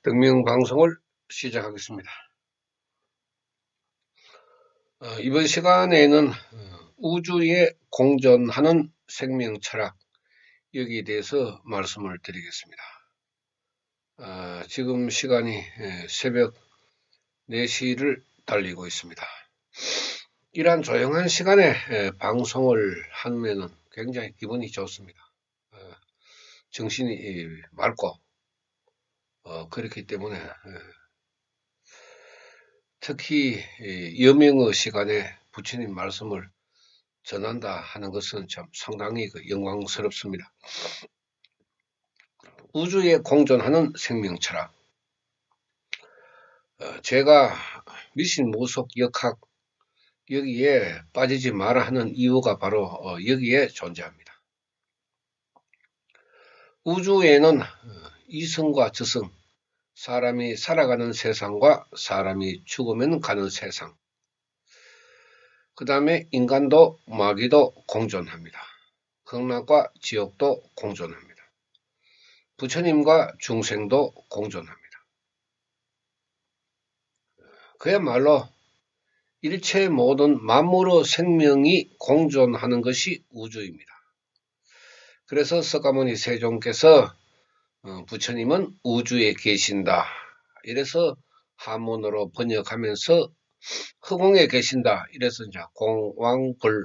등명 방송을 시작하겠습니다. 이번 시간에는 우주에 공존하는 생명 철학 여기에 대해서 말씀을 드리겠습니다. 지금 시간이 새벽 4시를 달리고 있습니다. 이러한 조용한 시간에 방송을 하면은 굉장히 기분이 좋습니다. 정신이 맑고 그렇기 때문에 특히 여명의 시간에 부처님 말씀을 전한다 하는 것은 참 상당히 영광스럽습니다. 우주에 공존하는 생명 철학. 제가 미신 무속 역학 여기에 빠지지 마라 하는 이유가 바로 여기에 존재합니다. 우주에는 이성과 저성, 사람이 살아가는 세상과 사람이 죽으면 가는 세상, 그 다음에 인간도 마귀도 공존합니다. 극락과 지옥도 공존합니다. 부처님과 중생도 공존합니다. 그야말로 일체 모든 만물의 생명이 공존하는 것이 우주입니다. 그래서 석가모니 세종께서 부처님은 우주에 계신다. 이래서 한문으로 번역하면서 허공에 계신다. 이래서 이제 공왕불로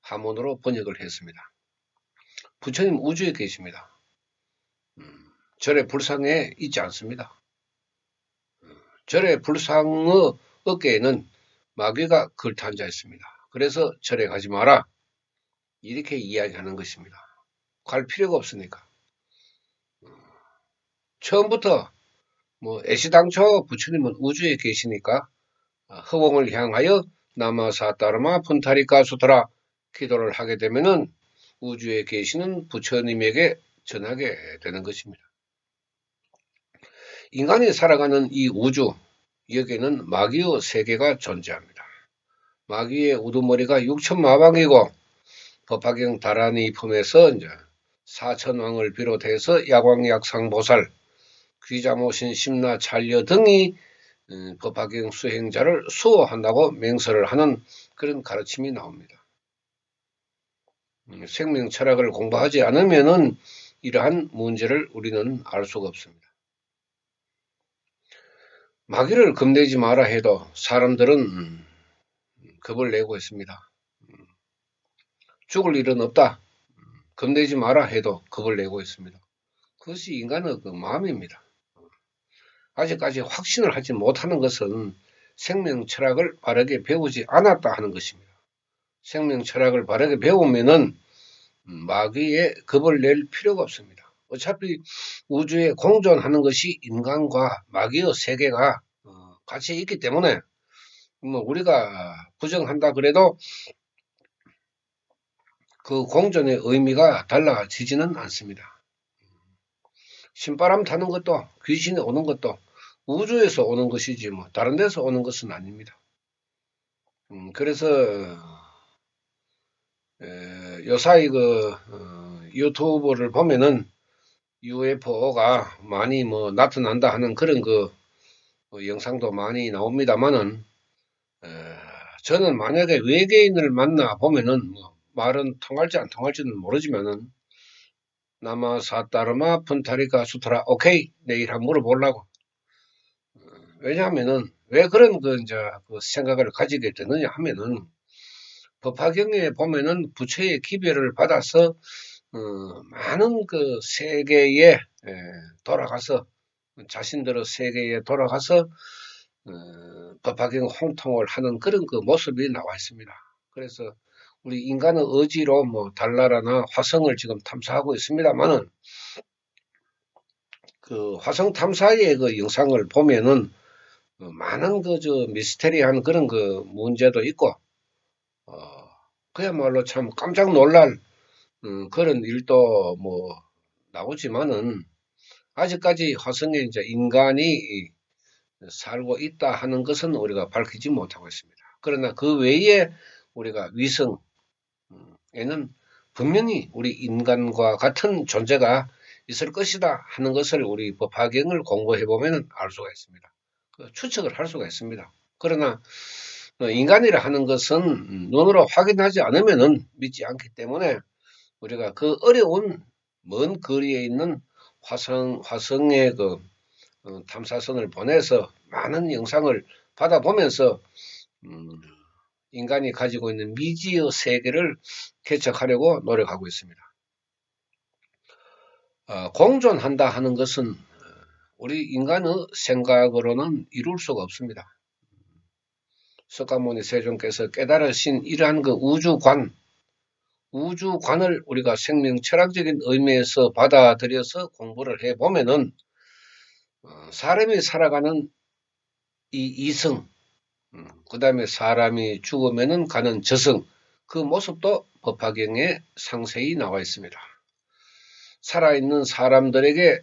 한문으로 번역을 했습니다. 부처님 우주에 계십니다. 절의 불상에 있지 않습니다. 절의 불상의 어깨에는 마귀가 걸터 앉아 있습니다. 그래서 절에 가지 마라. 이렇게 이야기하는 것입니다. 갈 필요가 없으니까. 처음부터 애시당초 부처님은 우주에 계시니까 허공을 향하여 나마사따르마 푼타리카 수트라 기도를 하게 되면은 우주에 계시는 부처님에게 전하게 되는 것입니다. 인간이 살아가는 이 우주, 여기에는 마귀의 세계가 존재합니다. 마귀의 우두머리가 육천마방이고 법화경 다란이 품에서 이제 사천왕을 비롯해서 야광약상보살, 귀자모신 심나 찰려 등이 법화경 수행자를 수호한다고 맹설을 하는 그런 가르침이 나옵니다. 생명 철학을 공부하지 않으면은 이러한 문제를 우리는 알 수가 없습니다. 마귀를 겁내지 마라 해도 사람들은 겁을 내고 있습니다. 죽을 일은 없다. 겁내지 마라 해도 겁을 내고 있습니다. 그것이 인간의 그 마음입니다. 아직까지 확신을 하지 못하는 것은 생명 철학을 바르게 배우지 않았다 하는 것입니다. 생명 철학을 바르게 배우면은 마귀에 겁을 낼 필요가 없습니다. 어차피 우주에 공존하는 것이 인간과 마귀의 세계가 같이 있기 때문에 우리가 부정한다 그래도 그 공존의 의미가 달라지지는 않습니다. 신바람 타는 것도 귀신이 오는 것도 우주에서 오는 것이지 다른 데서 오는 것은 아닙니다. 그래서 요사이 유튜브를 보면은 UFO가 많이 나타난다 하는 그런 영상도 많이 나옵니다만은 저는 만약에 외계인을 만나 보면은 말은 통할지 안 통할지는 모르지만은 나마사따르마 푼타리카 수트라 오케이 내일 한번 물어보려고. 왜냐하면은 왜 그런 생각을 가지게 되느냐 하면은 법화경에 보면은 부처의 기별을 받아서 많은 세계에 돌아가서 자신들의 세계에 돌아가서 법화경 홍통을 하는 그런 모습이 나와 있습니다. 그래서 우리 인간의 의지로 달나라나 화성을 지금 탐사하고 있습니다만은 그 화성 탐사의 영상을 보면은 많은 미스테리한 그런 문제도 있고 그야말로 참 깜짝 놀랄 그런 일도 나오지만은 아직까지 화성에 이제 인간이 살고 있다 하는 것은 우리가 밝히지 못하고 있습니다. 그러나 그 외에 우리가 위성에는 분명히 우리 인간과 같은 존재가 있을 것이다 하는 것을 우리 법화경을 공부해 보면 알 수가 있습니다. 추측을 할 수가 있습니다. 그러나 인간이라 하는 것은 눈으로 확인하지 않으면 믿지 않기 때문에 우리가 그 어려운 먼 거리에 있는 화성의 그 탐사선을 보내서 많은 영상을 받아보면서 인간이 가지고 있는 미지의 세계를 개척하려고 노력하고 있습니다. 공존한다 하는 것은 우리 인간의 생각으로는 이룰 수가 없습니다. 석가모니 세존께서 깨달으신 이러한 그 우주관을 우리가 생명 철학적인 의미에서 받아들여서 공부를 해보면은 사람이 살아가는 이 이성, 그 다음에 사람이 죽으면은 가는 저승, 그 모습도 법화경에 상세히 나와 있습니다. 살아있는 사람들에게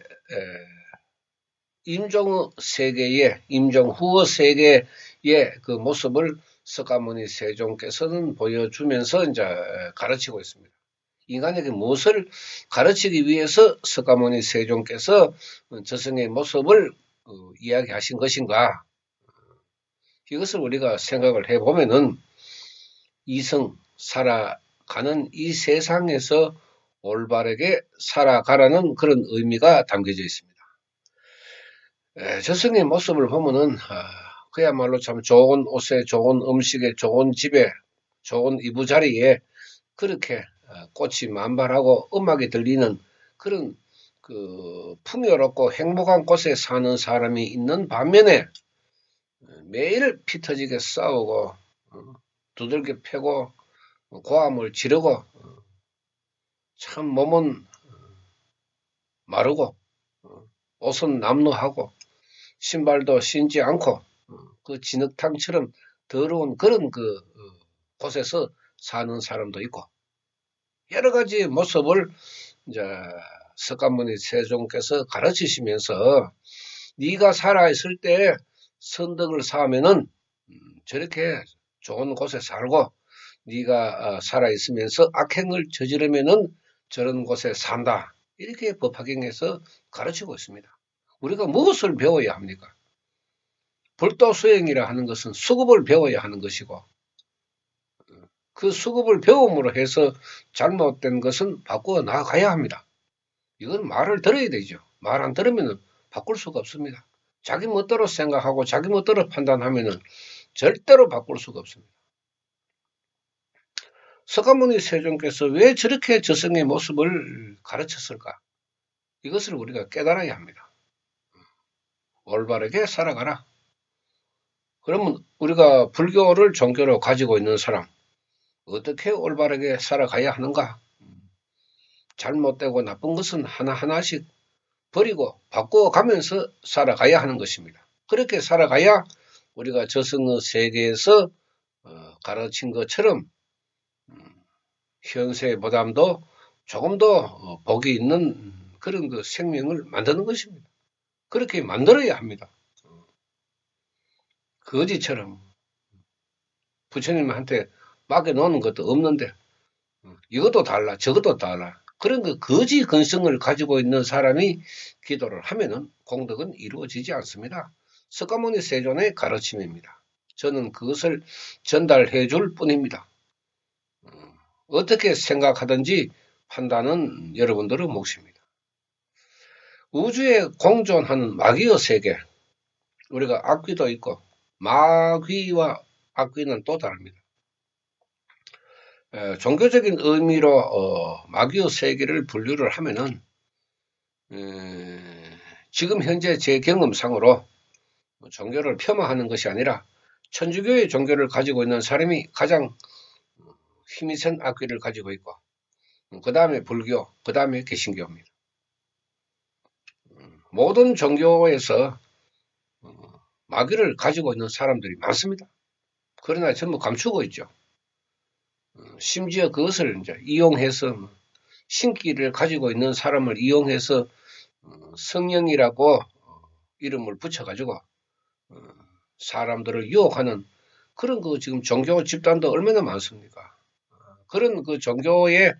임종 세계의, 임종 후의 세계의 그 모습을 석가모니 세존께서는 보여주면서 이제 가르치고 있습니다. 인간에게 무엇을 가르치기 위해서 석가모니 세존께서 저승의 모습을 이야기하신 것인가? 이것을 우리가 생각을 해보면은 이성, 살아가는 이 세상에서 올바르게 살아가라는 그런 의미가 담겨져 있습니다. 저승의 모습을 보면은 그야말로 참 좋은 옷에, 좋은 음식에, 좋은 집에, 좋은 이부자리에 그렇게 꽃이 만발하고 음악이 들리는 그런 그 풍요롭고 행복한 곳에 사는 사람이 있는 반면에 매일 피 터지게 싸우고 두들겨 패고 고함을 지르고 참 몸은 마르고 옷은 남루하고 신발도 신지 않고 그 진흙탕처럼 더러운 그런 그 곳에서 사는 사람도 있고 여러 가지 모습을 이제 석가모니 세존께서 가르치시면서 네가 살아있을 때 선덕을 쌓으면은 저렇게 좋은 곳에 살고 네가 살아있으면서 악행을 저지르면은 저런 곳에 산다. 이렇게 법화경에서 가르치고 있습니다. 우리가 무엇을 배워야 합니까? 불도수행이라 하는 것은 수급을 배워야 하는 것이고 그 수급을 배움으로 해서 잘못된 것은 바꾸어 나가야 합니다. 이건 말을 들어야 되죠. 말 안 들으면 바꿀 수가 없습니다. 자기 멋대로 생각하고 자기 멋대로 판단하면 절대로 바꿀 수가 없습니다. 석가모니 세존께서 왜 저렇게 저승의 모습을 가르쳤을까? 이것을 우리가 깨달아야 합니다. 올바르게 살아가라. 그러면 우리가 불교를 종교로 가지고 있는 사람 어떻게 올바르게 살아가야 하는가? 잘못되고 나쁜 것은 하나하나씩 버리고 바꿔가면서 살아가야 하는 것입니다. 그렇게 살아가야 우리가 저승의 세계에서 가르친 것처럼 현세보다도 조금 더 복이 있는 그런 그 생명을 만드는 것입니다. 그렇게 만들어야 합니다. 거지처럼 부처님한테 맡겨놓는 것도 없는데 이것도 달라 저것도 달라 그런 그 거지 근성을 가지고 있는 사람이 기도를 하면은 공덕은 이루어지지 않습니다. 석가모니 세존의 가르침입니다. 저는 그것을 전달해 줄 뿐입니다. 어떻게 생각하든지 판단은 여러분들의 몫입니다. 우주에 공존하는 마귀의 세계, 우리가 악귀도 있고 마귀와 악귀는 또 다릅니다. 종교적인 의미로 마귀의 세계를 분류를 하면은 지금 현재 제 경험상으로 종교를 폄하하는 것이 아니라 천주교의 종교를 가지고 있는 사람이 가장 힘이 센 악귀를 가지고 있고 그 다음에 불교, 그 다음에 개신교입니다. 모든 종교에서 마귀를 가지고 있는 사람들이 많습니다. 그러나 전부 감추고 있죠. 심지어 그것을 이제 이용해서 신기를 가지고 있는 사람을 이용해서 성령이라고 이름을 붙여가지고 사람들을 유혹하는 그런 그 지금 종교 집단도 얼마나 많습니까? 그런 그 종교의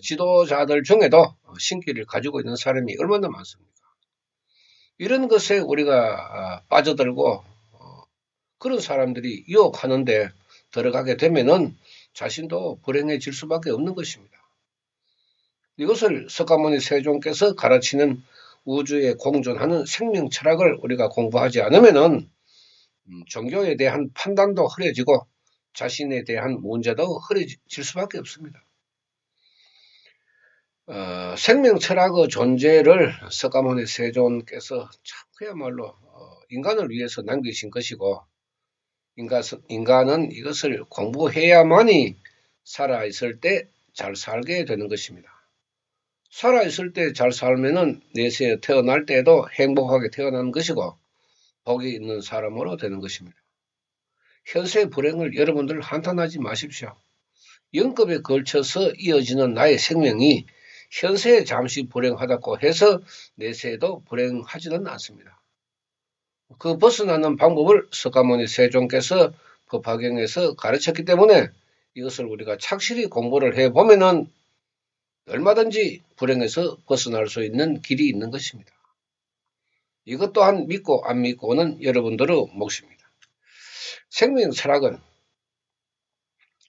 지도자들 중에도 신기를 가지고 있는 사람이 얼마나 많습니까? 이런 것에 우리가 빠져들고 그런 사람들이 유혹하는데 들어가게 되면은 자신도 불행해질 수밖에 없는 것입니다. 이것을 석가모니 세존께서 가르치는 우주에 공존하는 생명 철학을 우리가 공부하지 않으면은 종교에 대한 판단도 흐려지고 자신에 대한 문제도 흐려질 수밖에 없습니다. 생명 철학의 존재를 석가모니 세존께서 참 그야말로 인간을 위해서 남기신 것이고 인간은 이것을 공부해야만이 살아있을 때 잘 살게 되는 것입니다. 살아있을 때 잘 살면은 내세에 태어날 때에도 행복하게 태어나는 것이고 복이 있는 사람으로 되는 것입니다. 현세 불행을 여러분들 한탄하지 마십시오. 영급에 걸쳐서 이어지는 나의 생명이 현세에 잠시 불행하다고 해서 내세에도 불행하지는 않습니다. 그 벗어나는 방법을 석가모니 세존께서 법화경에서 가르쳤기 때문에 이것을 우리가 착실히 공부를 해보면은 얼마든지 불행에서 벗어날 수 있는 길이 있는 것입니다. 이것 또한 믿고 안 믿고는 여러분들의 몫입니다. 생명 철학은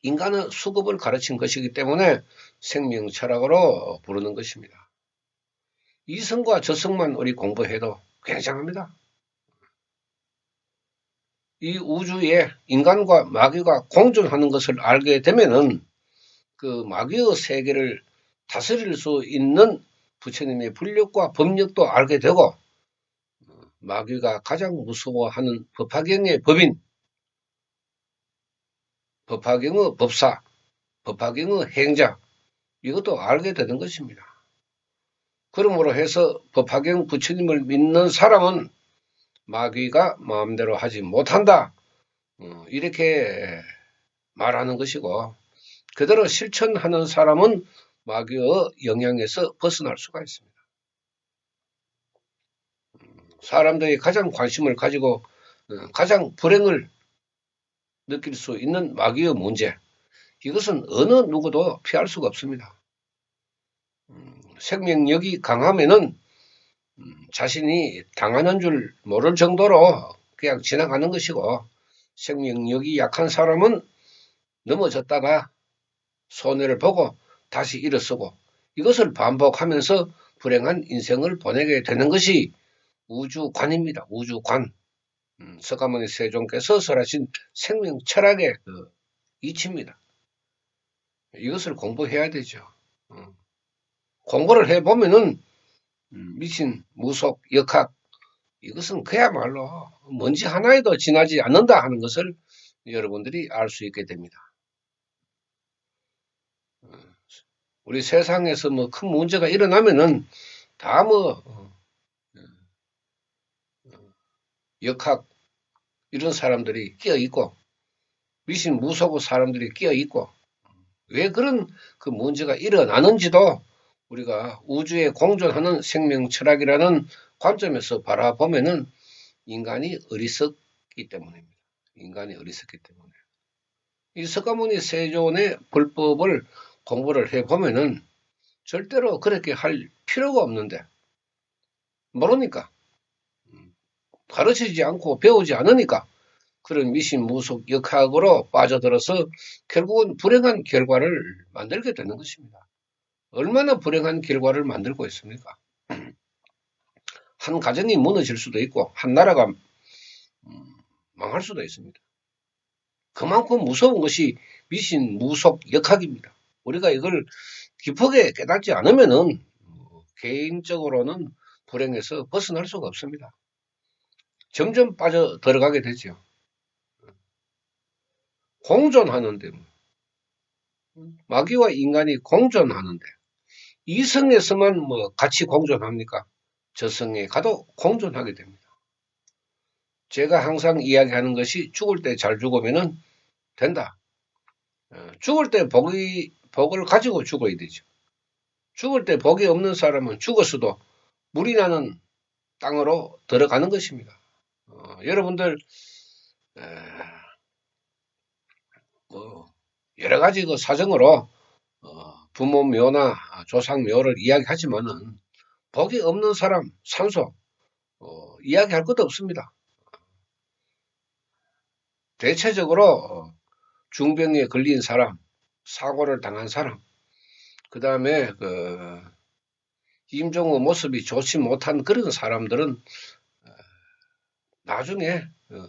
인간의 수급을 가르친 것이기 때문에 생명 철학으로 부르는 것입니다. 이성과 저성만 우리 공부해도 굉장합니다. 이 우주에 인간과 마귀가 공존하는 것을 알게 되면은 그 마귀의 세계를 다스릴 수 있는 부처님의 불력과 법력도 알게 되고 마귀가 가장 무서워하는 법화경의 법인, 법화경의 법사, 법화경의 행자 이것도 알게 되는 것입니다. 그러므로 해서 법화경 부처님을 믿는 사람은 마귀가 마음대로 하지 못한다. 이렇게 말하는 것이고 그대로 실천하는 사람은 마귀의 영향에서 벗어날 수가 있습니다. 사람들이 가장 관심을 가지고 가장 불행을 느낄 수 있는 마귀의 문제 이것은 어느 누구도 피할 수가 없습니다. 생명력이 강하면은 자신이 당하는 줄 모를 정도로 그냥 지나가는 것이고 생명력이 약한 사람은 넘어졌다가 손해를 보고 다시 일어서고 이것을 반복하면서 불행한 인생을 보내게 되는 것이 우주관입니다. 우주관. 석가모니 세존께서 설하신 생명 철학의 그 이치입니다. 이것을 공부해야 되죠. 공부를 해보면은 미신, 무속, 역학 이것은 그야말로 먼지 하나에도 지나지 않는다 하는 것을 여러분들이 알 수 있게 됩니다. 우리 세상에서 뭐 큰 문제가 일어나면은 다 역학 이런 사람들이 끼어 있고 미신 무속 사람들이 끼어 있고 왜 그런 그 문제가 일어나는지도 우리가 우주에 공존하는 생명 철학이라는 관점에서 바라보면은 인간이 어리석기 때문입니다. 인간이 어리석기 때문에. 이 석가모니 세존의 불법을 공부를 해보면은 절대로 그렇게 할 필요가 없는데 모르니까 가르치지 않고 배우지 않으니까 그런 미신 무속 역학으로 빠져들어서 결국은 불행한 결과를 만들게 되는 것입니다. 얼마나 불행한 결과를 만들고 있습니까? 한 가정이 무너질 수도 있고 한 나라가 망할 수도 있습니다. 그만큼 무서운 것이 미신 무속 역학입니다. 우리가 이걸 깊게 깨닫지 않으면은 개인적으로는 불행에서 벗어날 수가 없습니다. 점점 빠져 들어가게 되죠. 공존하는데 마귀와 인간이 공존하는데 이성에서만 뭐 같이 공존합니까? 저성에 가도 공존하게 됩니다. 제가 항상 이야기하는 것이 죽을 때 잘 죽으면은 된다. 죽을 때 복을 가지고 죽어야 되죠. 죽을 때 복이 없는 사람은 죽었어도 물이 나는 땅으로 들어가는 것입니다. 여러분들 뭐 여러 가지 그 사정으로 부모 묘나 조상 묘를 이야기하지만은 복이 없는 사람, 산소, 이야기할 것도 없습니다. 대체적으로 중병에 걸린 사람, 사고를 당한 사람, 그 다음에 임종의 모습이 좋지 못한 그런 사람들은 나중에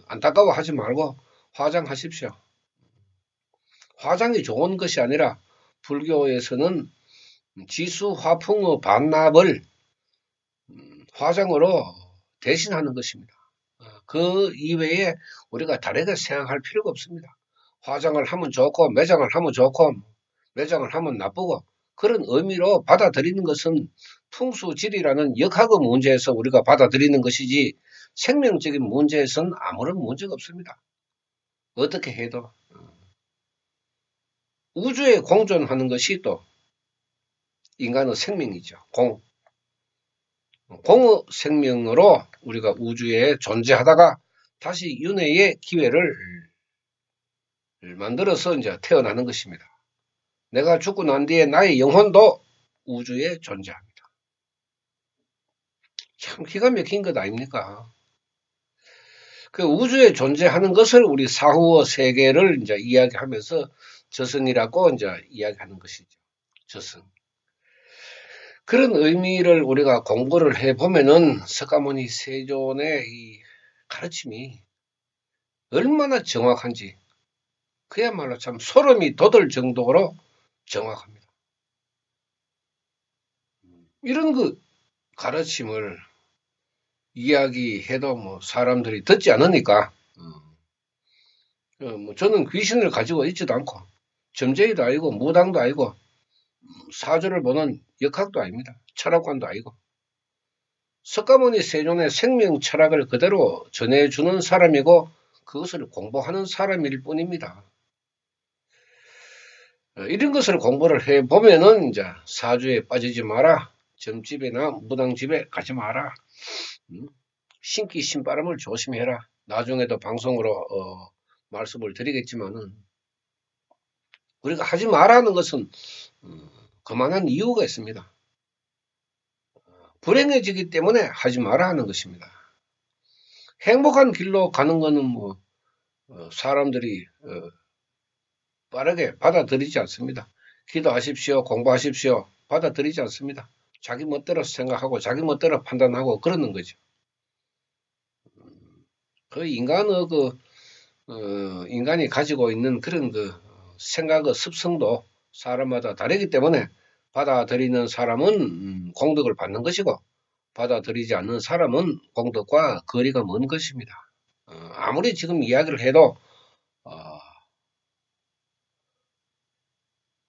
안타까워하지 말고 화장하십시오. 화장이 좋은 것이 아니라 불교에서는 지수 화풍의 반납을 화장으로 대신하는 것입니다. 그 이외에 우리가 다르게 생각할 필요가 없습니다. 화장을 하면 좋고 매장을 하면 좋고 매장을 하면 나쁘고 그런 의미로 받아들이는 것은 풍수지리라는 역학의 문제에서 우리가 받아들이는 것이지 생명적인 문제에서는 아무런 문제가 없습니다. 어떻게 해도 우주에 공존하는 것이 또 인간의 생명이죠. 공의 생명으로 우리가 우주에 존재하다가 다시 윤회의 기회를 만들어서 이제 태어나는 것입니다. 내가 죽고 난 뒤에 나의 영혼도 우주에 존재합니다. 참 기가 막힌 것 아닙니까? 그 우주에 존재하는 것을 우리 사후의 세계를 이제 이야기하면서 저승이라고 이제 이야기하는 것이죠. 저승. 그런 의미를 우리가 공부를 해보면은 석가모니 세존의 이 가르침이 얼마나 정확한지 그야말로 참 소름이 돋을 정도로 정확합니다. 이런 그 가르침을 이야기해도 뭐 사람들이 듣지 않으니까 뭐 저는 귀신을 가지고 있지도 않고 점쟁이도 아니고 무당도 아니고 사주를 보는 역학도 아닙니다. 철학관도 아니고 석가모니 세존의 생명 철학을 그대로 전해주는 사람이고 그것을 공부하는 사람일 뿐입니다. 이런 것을 공부를 해보면은 이제 사주에 빠지지 마라. 점집이나 무당집에 가지 마라. 신기 신바람을 조심해라. 나중에도 방송으로 말씀을 드리겠지만은 우리가 하지 말라는 것은 그만한 이유가 있습니다. 불행해지기 때문에 하지 마라 하는 것입니다. 행복한 길로 가는 것은 뭐 사람들이 빠르게 받아들이지 않습니다. 기도하십시오, 공부하십시오, 받아들이지 않습니다. 자기 멋대로 생각하고 자기 멋대로 판단하고 그러는 거죠. 그 인간의 인간이 가지고 있는 그런 생각의 습성도 사람마다 다르기 때문에 받아들이는 사람은 공덕을 받는 것이고 받아들이지 않는 사람은 공덕과 거리가 먼 것입니다. 아무리 지금 이야기를 해도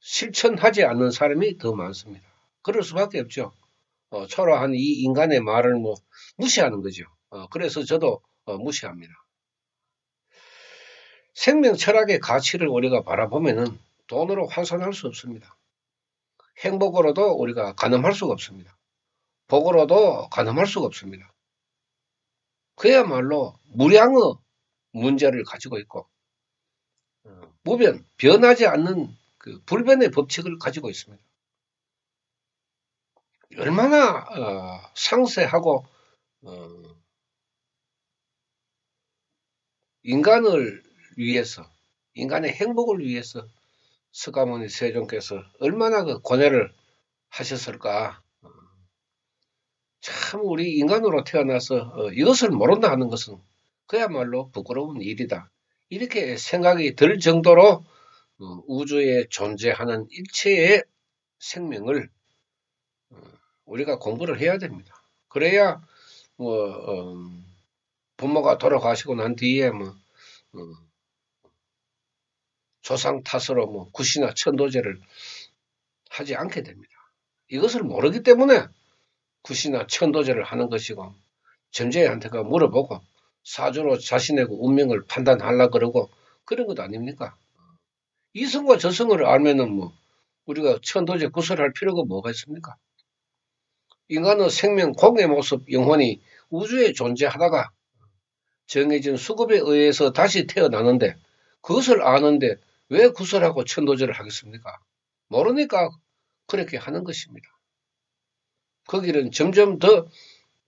실천하지 않는 사람이 더 많습니다. 그럴 수밖에 없죠. 초라한 이 인간의 말을 뭐 무시하는 거죠. 그래서 저도 무시합니다. 생명 철학의 가치를 우리가 바라보면은 돈으로 환산할 수 없습니다. 행복으로도 우리가 가늠할 수가 없습니다. 복으로도 가늠할 수가 없습니다. 그야말로 무량의 문제를 가지고 있고 무변, 변하지 않는 그 불변의 법칙을 가지고 있습니다. 얼마나 상세하고 인간을 위해서, 인간의 행복을 위해서 석가모니 세존께서 얼마나 그 고뇌를 하셨을까. 참 우리 인간으로 태어나서 이것을 모른다 하는 것은 그야말로 부끄러운 일이다. 이렇게 생각이 들 정도로 우주에 존재하는 일체의 생명을 우리가 공부를 해야 됩니다. 그래야 부모가 돌아가시고 난 뒤에 조상 탓으로 굿이나 천도제를 하지 않게 됩니다. 이것을 모르기 때문에 굿이나 천도제를 하는 것이고 점쟁이한테가 물어보고 사주로 자신의 운명을 판단하려고 그러고 그런 것 아닙니까? 이성과 저성을 알면은 우리가 천도제 구설할 필요가 뭐가 있습니까? 인간의 생명, 공의 모습, 영혼이 우주에 존재하다가 정해진 수급에 의해서 다시 태어나는데 그것을 아는데 왜 구설하고 천도제를 하겠습니까? 모르니까 그렇게 하는 것입니다. 그 길은 점점 더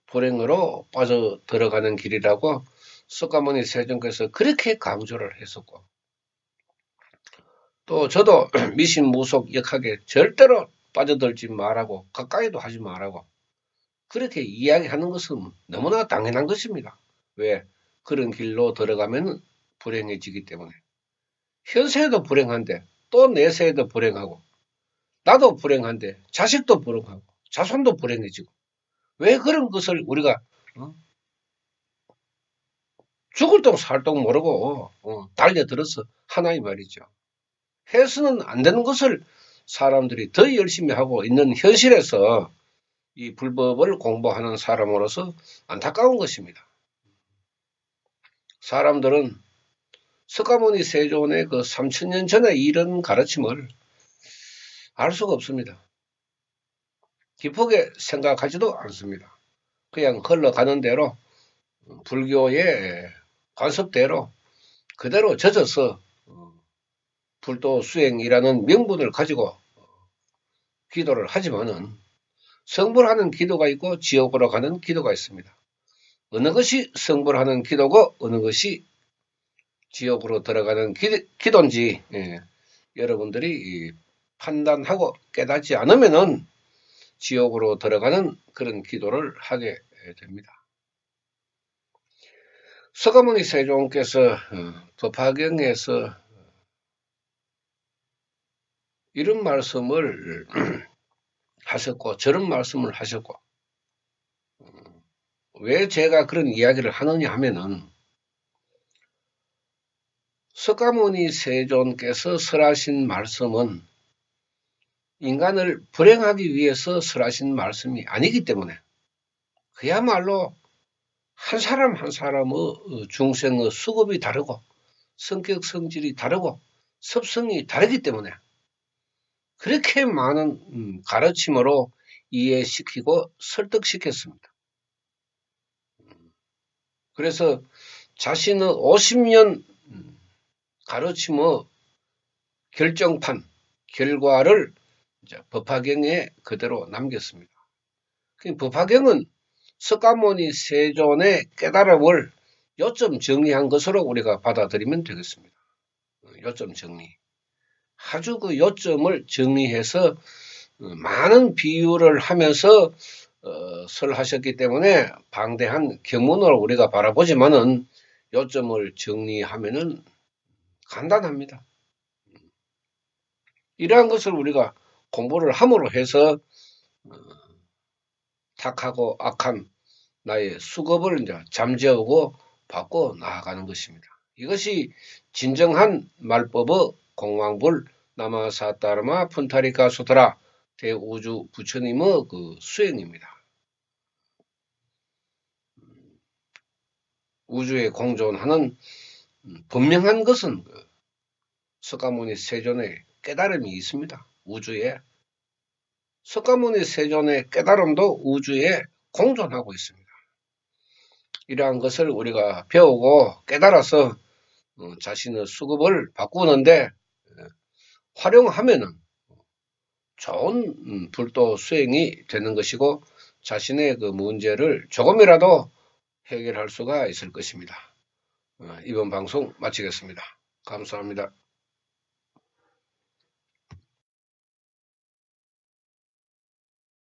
불행으로 빠져 들어가는 길이라고 석가모니 세존께서 그렇게 강조를 했었고, 또 저도 미신무속 역학에 절대로 빠져들지 말라고, 가까이도 하지 말라고 그렇게 이야기하는 것은 너무나 당연한 것입니다. 왜? 그런 길로 들어가면 불행해지기 때문에. 현세에도 불행한데 또 내세에도 불행하고, 나도 불행한데 자식도 불행하고 자손도 불행해지고, 왜 그런 것을 우리가 죽을 똥 살 똥 모르고 달려들어서 하나 이 말이죠. 해서는 안 되는 것을 사람들이 더 열심히 하고 있는 현실에서 이 불법을 공부하는 사람으로서 안타까운 것입니다. 사람들은 석가모니 세존의 그 3000년 전에 이런 가르침을 알 수가 없습니다. 깊게 생각하지도 않습니다. 그냥 흘러가는 대로 불교의 관습대로 그대로 젖어서 불도 수행이라는 명분을 가지고 기도를 하지만은 성불하는 기도가 있고 지옥으로 가는 기도가 있습니다. 어느 것이 성불하는 기도고 어느 것이 지옥으로 들어가는 기도인지 여러분들이 판단하고 깨닫지 않으면은 지옥으로 들어가는 그런 기도를 하게 됩니다. 석가모니 세존께서 법화경에서 이런 말씀을 하셨고 저런 말씀을 하셨고, 왜 제가 그런 이야기를 하느냐 하면은 석가모니 세존께서 설하신 말씀은 인간을 불행하기 위해서 설하신 말씀이 아니기 때문에, 그야말로 한 사람 한 사람의 중생의 수급이 다르고 성격 성질이 다르고 습성이 다르기 때문에 그렇게 많은 가르침으로 이해시키고 설득시켰습니다. 그래서 자신의 50년 가르침의 결정판, 결과를 법화경에 그대로 남겼습니다. 법화경은 석가모니 세존의 깨달음을 요점 정리한 것으로 우리가 받아들이면 되겠습니다. 요점 정리. 아주 그 요점을 정리해서 많은 비유를 하면서 설하셨기 때문에 방대한 경문을 우리가 바라보지만은 요점을 정리하면은 간단합니다. 이러한 것을 우리가 공부를 함으로 해서 탁하고 악한 나의 수급을 이제 잠재우고 바꿔 나아가는 것입니다. 이것이 진정한 말법의 공황불 나마사타르마 푼타리카 수트라 대우주 부처님의 그 수행입니다. 우주에 공존하는 분명한 것은 석가모니 세존의 깨달음이 있습니다. 우주에. 석가모니 세존의 깨달음도 우주에 공존하고 있습니다. 이러한 것을 우리가 배우고 깨달아서 자신의 수급을 바꾸는데 활용하면은 좋은 불도 수행이 되는 것이고 자신의 그 문제를 조금이라도 해결할 수가 있을 것입니다. 이번 방송 마치겠습니다. 감사합니다.